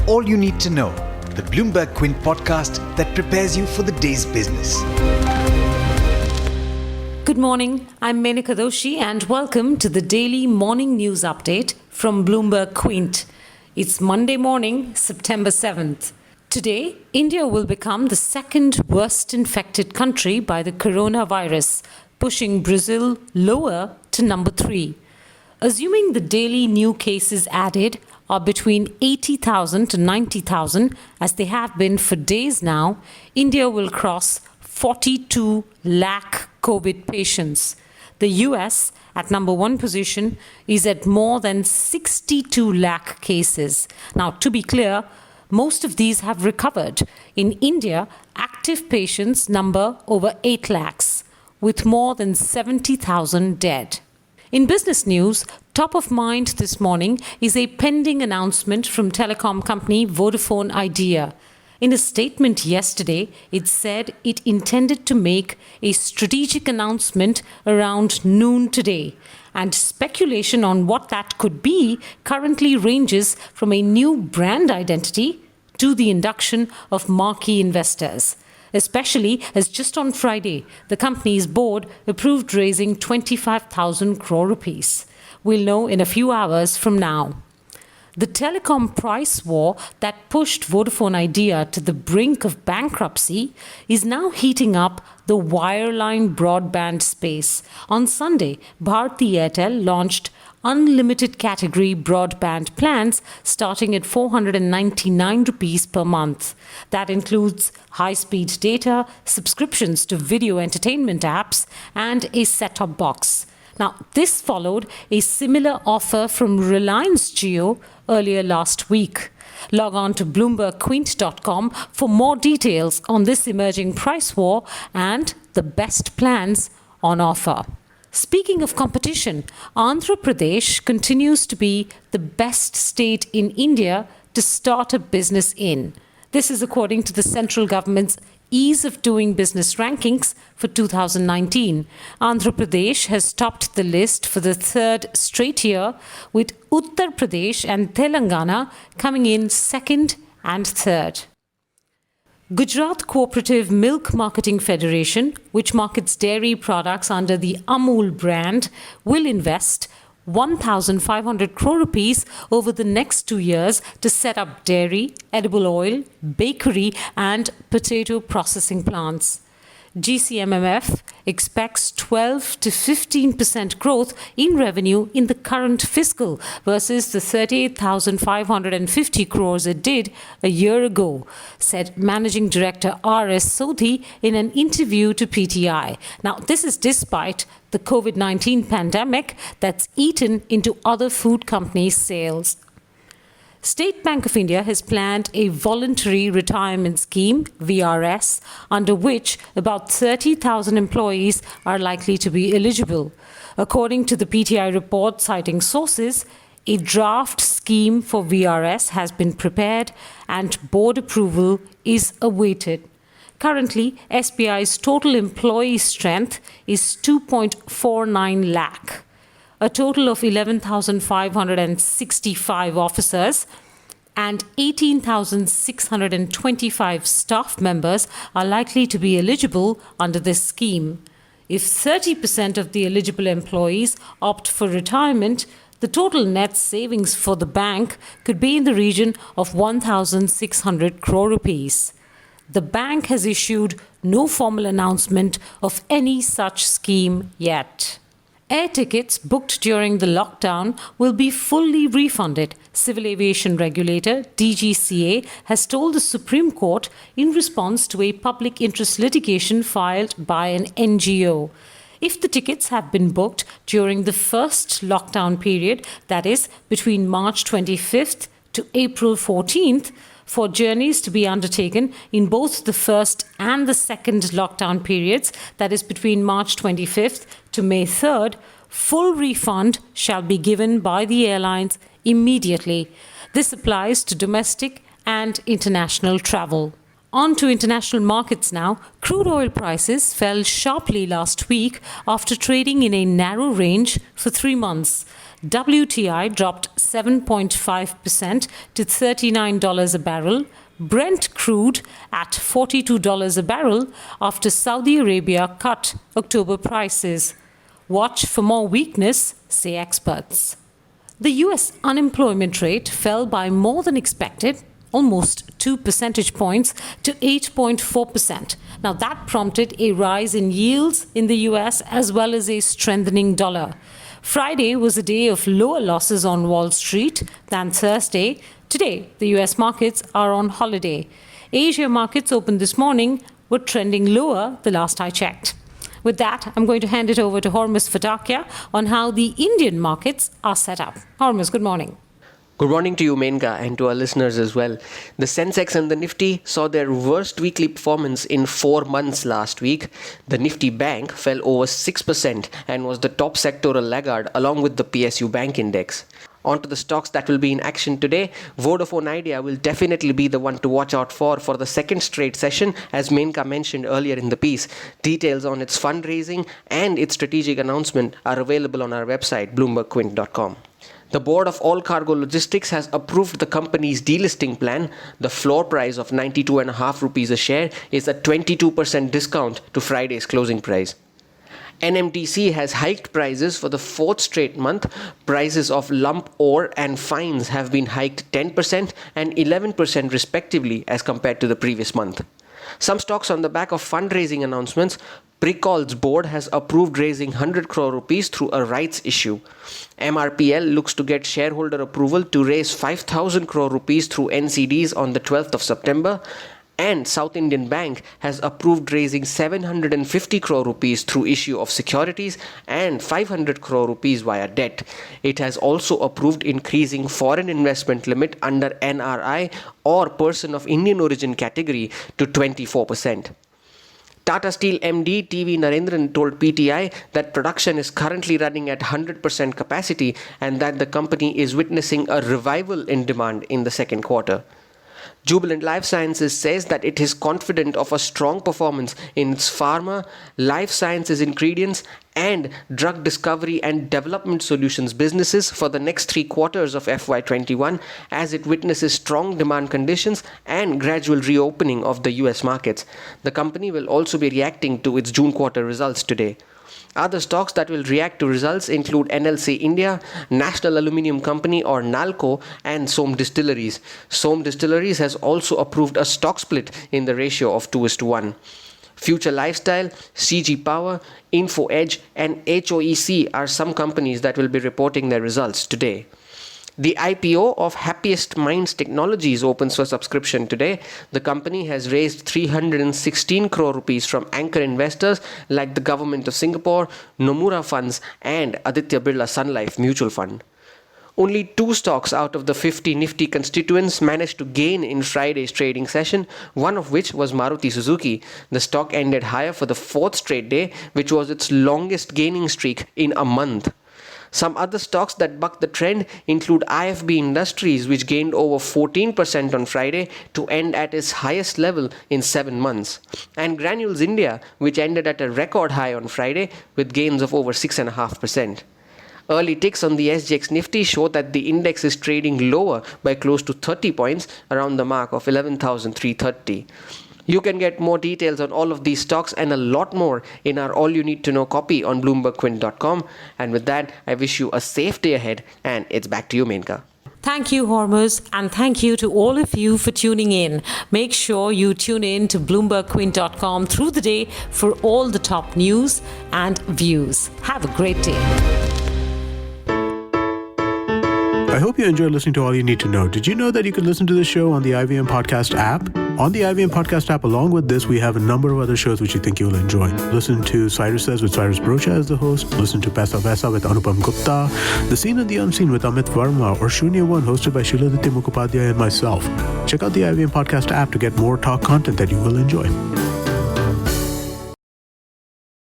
all you need to know, the Bloomberg Quint podcast that prepares you for the day's business. Good morning, I'm Menaka Doshi and welcome to the daily morning news update from Bloomberg Quint. It's Monday morning, September 7th. Today, India will become the second worst infected country by the coronavirus, pushing Brazil lower to number 3. Assuming the daily new cases added are between 80,000 to 90,000, as they have been for days now, India will cross 42 lakh COVID patients. The US, at number 1 position, is at more than 62 lakh cases. Now, to be clear, most of these have recovered. In India, active patients number over 8 lakhs, with more than 70,000 dead. In business news, top of mind this morning is a pending announcement from telecom company Vodafone Idea. In a statement yesterday, it said it intended to make a strategic announcement around noon today. And speculation on what that could be currently ranges from a new brand identity to the induction of marquee investors. Especially as just on Friday, the company's board approved raising 25,000 crore rupees. We'll know in a few hours from now. The telecom price war that pushed Vodafone Idea to the brink of bankruptcy is now heating up the wireline broadband space. On Sunday, Bharti Airtel launched unlimited category broadband plans starting at 499 rupees per month. That includes high-speed data, subscriptions to video entertainment apps, and a set-top box. Now, this followed a similar offer from Reliance Jio earlier last week. Log on to BloombergQuint.com for more details on this emerging price war and the best plans on offer. Speaking of competition, Andhra Pradesh continues to be the best state in India to start a business in. This is according to the central government's Ease of Doing Business rankings for 2019. Andhra Pradesh has topped the list for the third straight year, with Uttar Pradesh and Telangana coming in second and third. Gujarat Cooperative Milk Marketing Federation, which markets dairy products under the Amul brand, will invest 1,500 crore rupees over the next 2 years to set up dairy, edible oil, bakery and potato processing plants. GCMMF expects 12 to 15% growth in revenue in the current fiscal versus the 38,550 crores it did a year ago, said Managing Director R.S. Sodhi in an interview to PTI. Now, this is despite the COVID-19 pandemic that's eaten into other food companies' sales. State Bank of India has planned a voluntary retirement scheme, VRS, under which about 30,000 employees are likely to be eligible. According to the PTI report citing sources, a draft scheme for VRS has been prepared and board approval is awaited. Currently, SBI's total employee strength is 2.49 lakh. A total of 11,565 officers and 18,625 staff members are likely to be eligible under this scheme. If 30% of the eligible employees opt for retirement, the total net savings for the bank could be in the region of 1,600 crore rupees. The bank has issued no formal announcement of any such scheme yet. Air tickets booked during the lockdown will be fully refunded, Civil Aviation Regulator DGCA has told the Supreme Court in response to a public interest litigation filed by an NGO. If the tickets have been booked during the first lockdown period, that is, between March 25th to April 14th, for journeys to be undertaken in both the first and the second lockdown periods, that is between March 25th to May 3rd, full refund shall be given by the airlines immediately. This applies to domestic and international travel. On to international markets now. Crude oil prices fell sharply last week after trading in a narrow range for 3 months. WTI dropped 7.5% to $39 a barrel. Brent crude at $42 a barrel after Saudi Arabia cut October prices. Watch for more weakness, say experts. The US unemployment rate fell by more than expected, almost 2 percentage points, to 8.4%. Now that prompted a rise in yields in the US as well as a strengthening dollar. Friday was a day of lower losses on Wall Street than Thursday. Today, the US markets are on holiday. Asia markets opened this morning were trending lower the last I checked. With that, I'm going to hand it over to Hormuz Fatakia on how the Indian markets are set up. Hormuz, good morning. Good morning to you, Menka, and to our listeners as well. The Sensex and the Nifty saw their worst weekly performance in 4 months last week. The Nifty Bank fell over 6% and was the top sectoral laggard along with the PSU Bank Index. On to the stocks that will be in action today. Vodafone Idea will definitely be the one to watch out for the second straight session, as Menka mentioned earlier in the piece. Details on its fundraising and its strategic announcement are available on our website, bloombergquint.com. The board of All Cargo Logistics has approved the company's delisting plan. The floor price of 92.5 rupees a share is a 22% discount to Friday's closing price. NMTC has hiked prices for the 4th straight month. Prices of lump ore and fines have been hiked 10% and 11% respectively as compared to the previous month. Some stocks on the back of fundraising announcements. Precol's board has approved raising 100 crore rupees through a rights issue. MRPL looks to get shareholder approval to raise 5,000 crore rupees through NCDs on the 12th of September. And South Indian Bank has approved raising 750 crore rupees through issue of securities and 500 crore rupees via debt. It has also approved increasing foreign investment limit under NRI or person of Indian origin category to 24%. Tata Steel MD TV Narendran told PTI that production is currently running at 100% capacity and that the company is witnessing a revival in demand in the second quarter. Jubilant Life Sciences says that it is confident of a strong performance in its pharma, life sciences ingredients, and drug discovery and development solutions businesses for the next 3 quarters of FY21 as it witnesses strong demand conditions and gradual reopening of the US markets. The company will also be reacting to its June quarter results today. Other stocks that will react to results include NLC India, National Aluminium Company or NALCO, and Som Distilleries. Som Distilleries has also approved a stock split in the ratio of 2:1. Future Lifestyle, CG Power, Info Edge, and HOEC are some companies that will be reporting their results today. The IPO of Happiest Minds Technologies opens for subscription today. The company has raised 316 crore rupees from anchor investors like the Government of Singapore, Nomura Funds, and Aditya Birla Sun Life Mutual Fund. Only 2 stocks out of the 50 Nifty constituents managed to gain in Friday's trading session, one of which was Maruti Suzuki. The stock ended higher for the 4th straight day, which was its longest gaining streak in a month. Some other stocks that bucked the trend include IFB Industries, which gained over 14% on Friday to end at its highest level in 7 months, and Granules India, which ended at a record high on Friday with gains of over 6.5%. Early ticks on the SGX Nifty show that the index is trading lower by close to 30 points around the mark of 11,330. You can get more details on all of these stocks and a lot more in our All You Need to Know copy on bloombergquint.com. And with that, I wish you a safe day ahead, and it's back to you, Menka. Thank you, Hormuz, and thank you to all of you for tuning in. Make sure you tune in to bloombergquint.com through the day for all the top news and views. Have a great day. I hope you enjoyed listening to All You Need to Know. Did you know that you can listen to the show on the IVM Podcast app? On the IVM Podcast app, along with this, we have a number of other shows which you think you'll enjoy. Listen to Cyrus Says with Cyrus Brocha as the host. Listen to Paisa Vaisa with Anupam Gupta. The Scene and the Unseen with Amit Verma, or Shunya One hosted by Shiladitya Mukhopadhyay and myself. Check out the IVM Podcast app to get more talk content that you will enjoy.